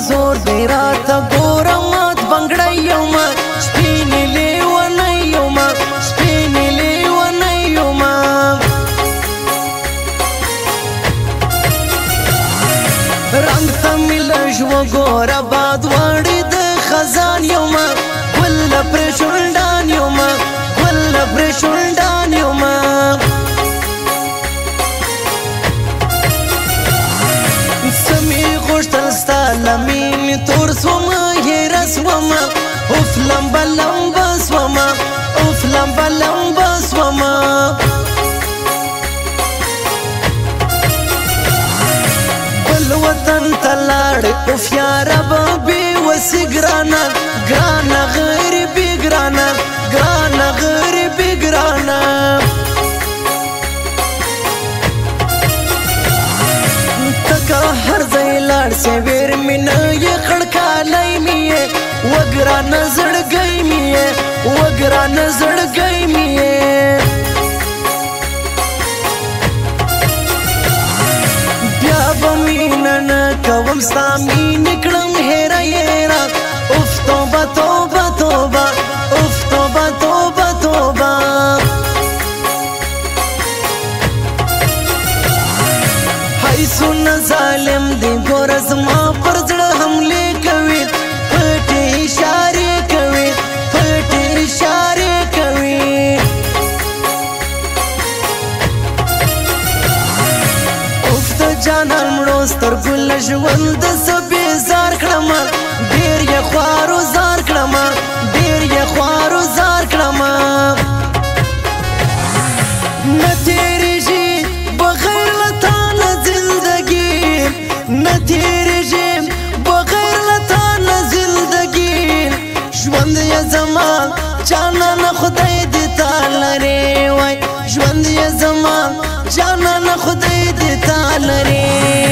زور دی راته ګوره مات بنګړی یومه سپینې لیونی یومه سپینې لیونی یومه رنګ ته مې لږ وګوره باد واړې د خزان یومه ګله پرې شونډان یومه ګله پرې شونډان یومه ستا لمینې تور سومه هیره سومه اوف لمبه لمبه سومه اوف لمبه لمبه سومه بل وطن ته لاړې اوف یاره به بېوسې ګرانه ګرانه غریبي ګرانه ګرانه غریبي ګرانه هر ځای لاړ سې ویر مې نه یې خړکالی مې یې وګرانه زړګی مې یې وګرانه زړګی مې یې بیا به مینه نه کوم ستا مینې کړم هېره هېره اوف توبه توبه توبه اوف توبه توبه توبه سونه ظالم دی ګوره زما پر زړه حملې کوي پټې اشارې کوي پټې اشارې کوي اوف د جانان مړو سترګو له ژونده زه بېزار کړمه ډېر یې خوارو زار کړمه ډېر یې خوارو زار کړمه نه تېرېږي بغیر له تا نه نه تېرېږي بغیر له تا نه زندګي ژوند یې زما جانانه خدای دې تا لرې وای ژوند یې زما جانانه خدای دې تا لرې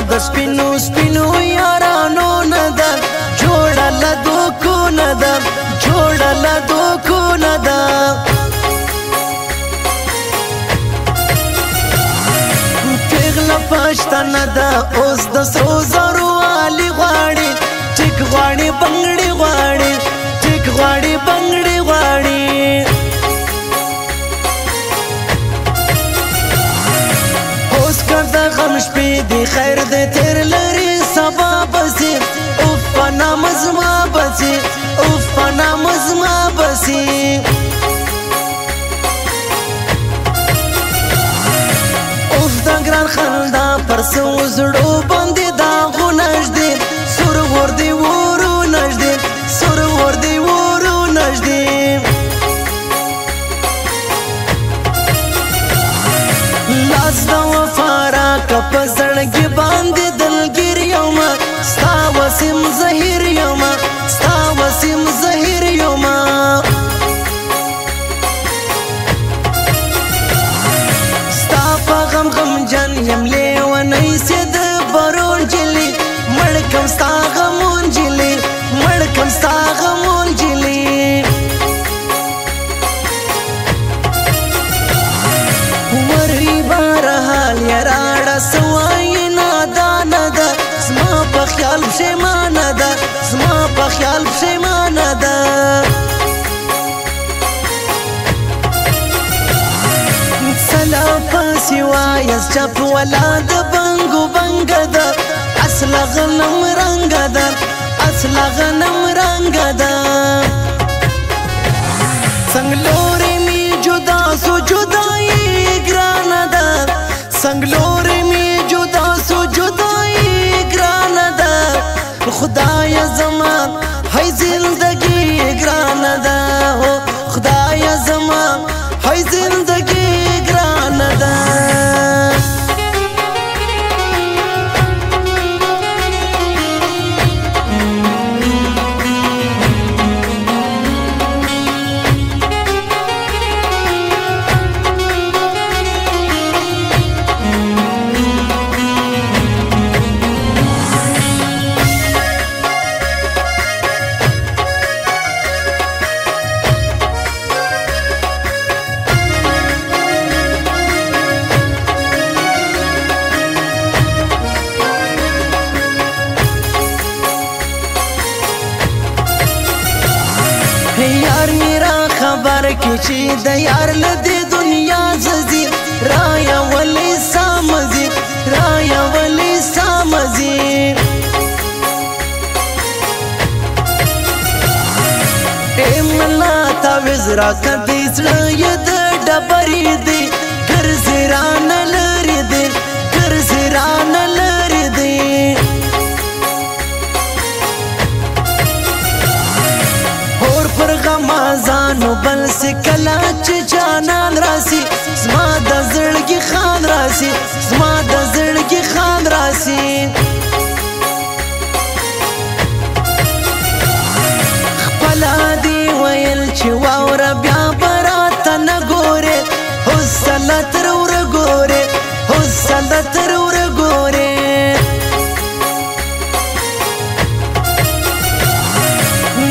د سپینو سپینو یارانو نه ده جوړه له دوکو نه ده جوړه له دوکو نه ده پیغله پښتنه ده اوس د سرو زرو والي غواړي ټیک غواړي بنګړي غواړي ټیک غواړي بنګړي غواړي غم شپې دی خیر دی تیر لري سبا بسي اوف پنا مزما بسي اوف پنا مزما بسي اوف دا ګران خندا پر څو زړو باندې داغو نږدې سور ور دی ورو نږدې سور ور دی ورو نږدې لاس دا وفارا کپ زړګي باندې دلګیر یومه ستا وسیم زهیر یومه ستا وسیم زهیر یومه ستا په غم غم جن یم لیونی سې د برون جلي مړکم ستا غمون جلي مړکم ستا غمون جلي یراړه سوای نادانه ده زما په خیال پښیمانه ده زما په خیال پښیمانه ده سلا پسې وایست چپ ولا د بنګو بنګه ده اصله غنم رنګه ده اصله غنم رنګه ده څنګلورې مې جدا سو جدایي ګرانه ده څنګلورې مې جدا سو جدایي ګرانه ده خدای زما هی زندگی ګرانه ده یار را خبر کی چې د یار لدی دنیا زدی رایا ولی سامزی رایا ولی سامزی ایمنا تا وزرا کدی زړه یې د ډبرې دی ګرځي رانه لرې دی ګرځي رانه لرې دی اور پر غمازانو بل سي کلا چې جانان راسي زما د زړګي خان راسي زما د زړګي خان راسي خپلا دی ویل چې واوره بیا برات نه ګوره حوصله تر ور ګوره حوصله تر ور ګوره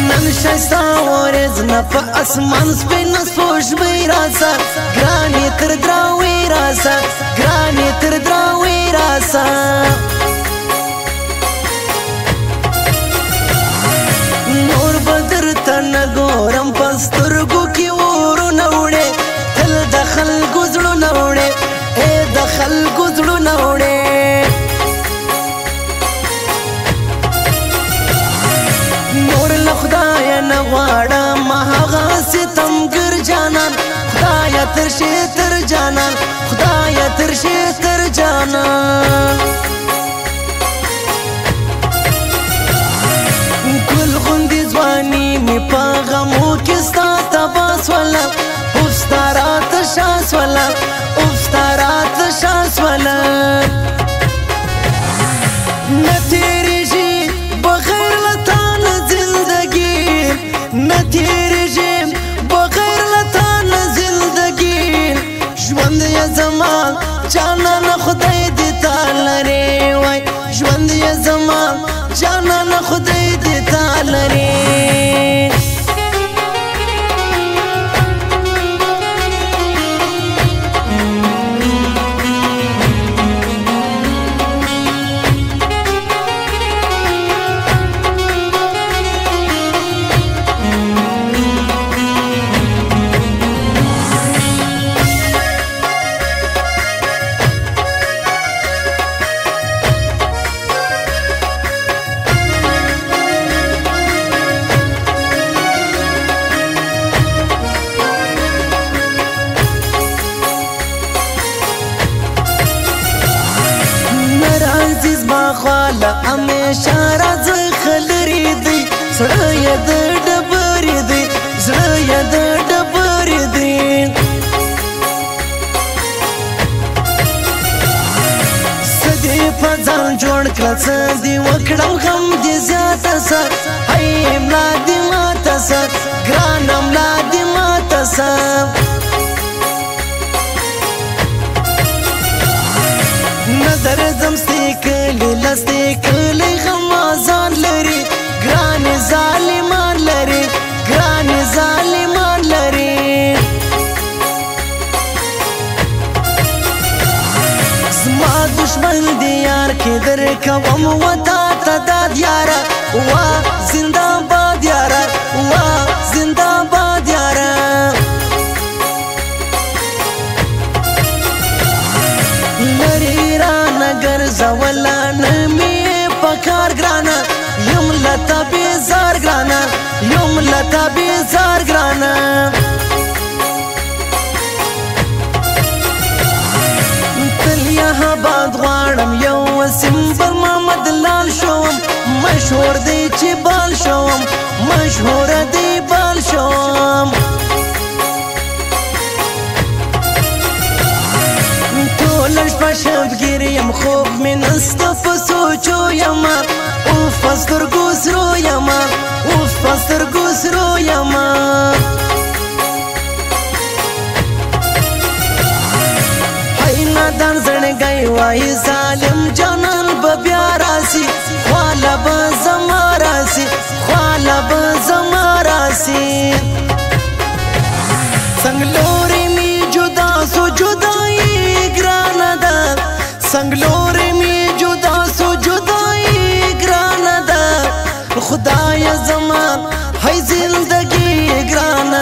نن شایسته ورځ نه په اسمان سپین سپوږمۍ راسه ګرانې تر دراوۍ راسه ګرانې تر دراوۍ راسه نور به درته نه ګورم په سترګو کې ورونه وړې تل د خلکو زړونه وړې ای د خلکو زړونه وړې نور له خدایه نه غواړم هغه ستمګر جانان خدایه تر شي تر جانان خدایه تر شي تر جانان ګل غوندې ځواني مې په غمو کې ستا تبا سوله اوف ستا راته شا سوله اوف ستا راته شا سوله نه تېرېږي بغیر له تا نه زندګي نه تېرېږي بغیر له تا نه زندګي ژوند یې زما جانانه خدای دې تا لرې وای ژوند یې زما جانانه خدای دې تا لرې خواله همیشه راځه خلرې دی زړه یې د ډبرې دی زړه یې د ډبرې دی څه دې په ځان جوړ کړه څه دې وکړم غم دې زیاته سه هی ملا دې ماته سه ګرانه ملا دې ماته سه نظر زمستی کلی لستی کلی غمازان لري ګرانې ظالمان لري ګرانې ظالمان لري زما دشمن دی یار کې در کوم وتا ته داد یاره وا زنده باد یاره وا زنده باد یاره زولا نمی پکار گرانا یم لتا بیزار گرانا یم لتا بیزار گرانا تل یها باد غواړم یو سمبل محمد لال شوم مشهور دی چې بال شوم مشهور دی بال شوم ټول شپه شبګیر یم خوب مې نسته په سوچو یمه اوف په سترګو سرو یمه اوف په سترګو سرو یمه هی نادان زړګی وایي ظالم جانان به بیا راسي خواله به زما راسي خواله به زما راسي څنګلورې مې جدا سو جدایي ګرانه ده څنګلورې مې جدا سو جدایي ګرانه ده خدای زما هی زندګي ګرانه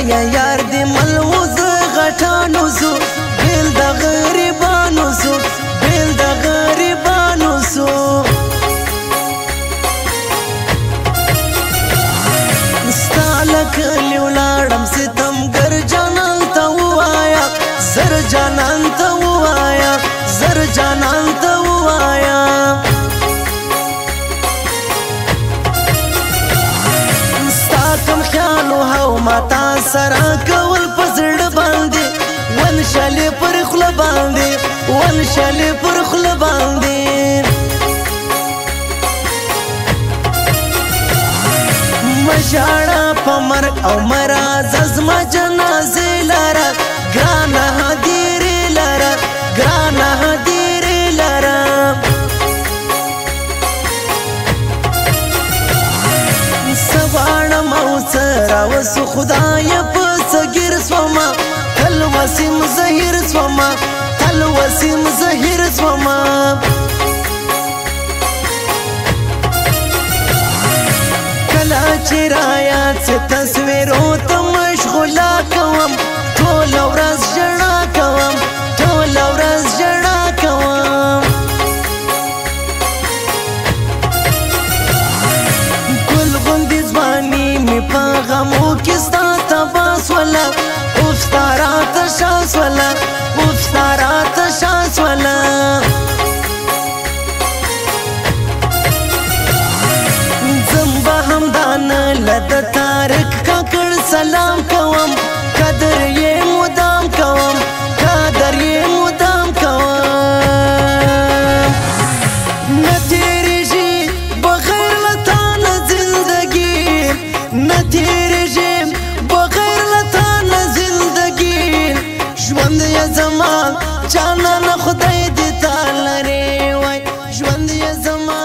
خدایا یار دې مل و زه غټانو زو بیل د غریبانو زو بیل د غریبانو زو ستا لکلي ولاړم ستمګر جانان ته ووایا زر جانان ته ووایا زر جانان ته ووایا ستا کم خیال هو ماتا سره کول په زړه باندې ون شلې پر خوله باندې ون شلې پر خوله باندې مشاړه په مرګ او مراز زما جنازې لاره ګرانه هدیرې لاره ګرانه هدیرې لاره سواړم او څه راوسو خدایه په څه ګیر سومه تل وسیم زهیر سومه تل وسیم زهیر سومه کله چې رایاد څه تصویرو ته مشغوله کوم ټوله ورځ ژړا کوم ټوله ورځ ژړا کوم ګل غوندې ځواني مې په غمو کې ستا تباه سوله اوف ستا راته شا سوله اوف ستا راته شا سوله لد تارک ککړ سلام کوم قدر یې مدام کوم قدر یې مدام کوم نه تیریږي بغیر له تا نه زندګي نه تیریږي بغیر له تا نه زندګي ژوند یې زما جانانه خدای دې تا لرې وای ژوند یې زما